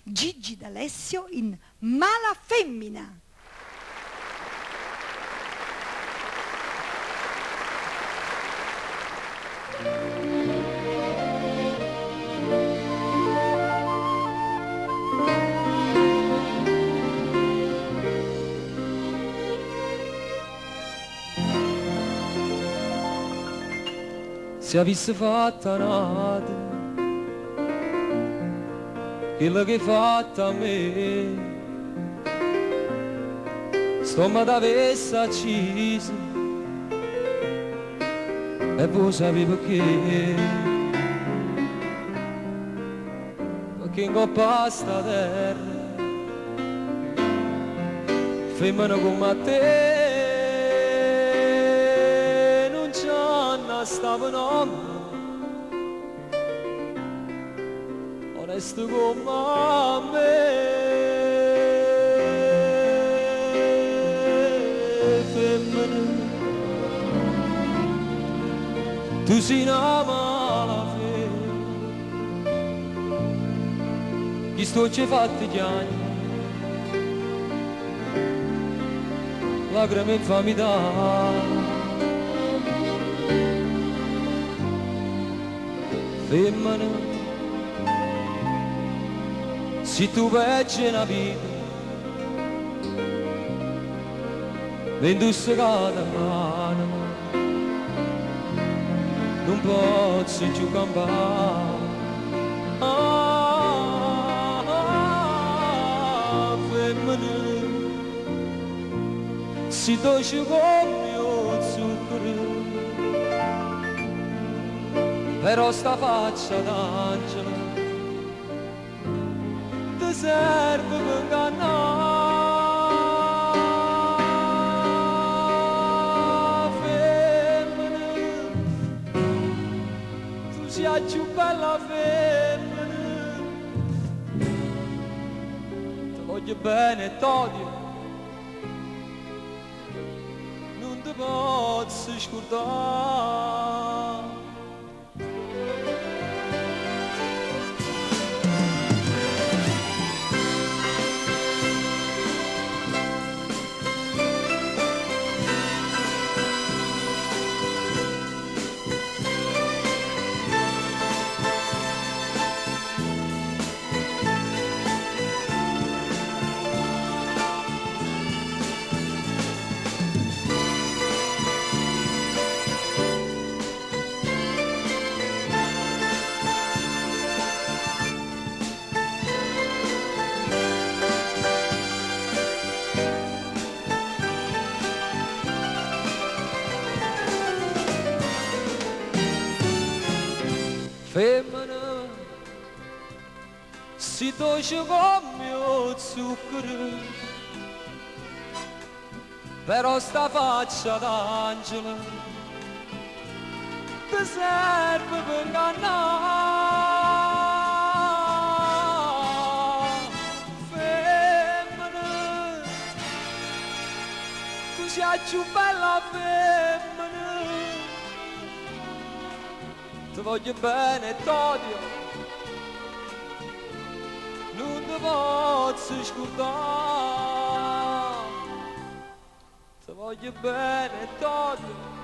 Gigi D'Alessio in Mala Femmina. Se avesse fatta nata quello che hai fatto a me, stomma t'avesse acciso e voi sapete perché in coppa sta terra femmina come te non c'hanno stava nome onesto come me. Femmina tu sei una malafede chi sto ci fatti chiagni lacrime infamità femmina se tu veggi una vita vendusse cada mano non posso più campare femmina si dolce come mio zucchero però sta faccia d'angelo ti serve per ingannare femmina tu sei più bella femmina ti voglio bene e t'odio non ti posso scordare. Femmina, si dolce come mio zucchero, però sta faccia d'angelo ti serve per ingannare. Femmina, tu sei più bella femmina, ti voglio bene e t'odio non ti posso scordare ti voglio bene e t'odio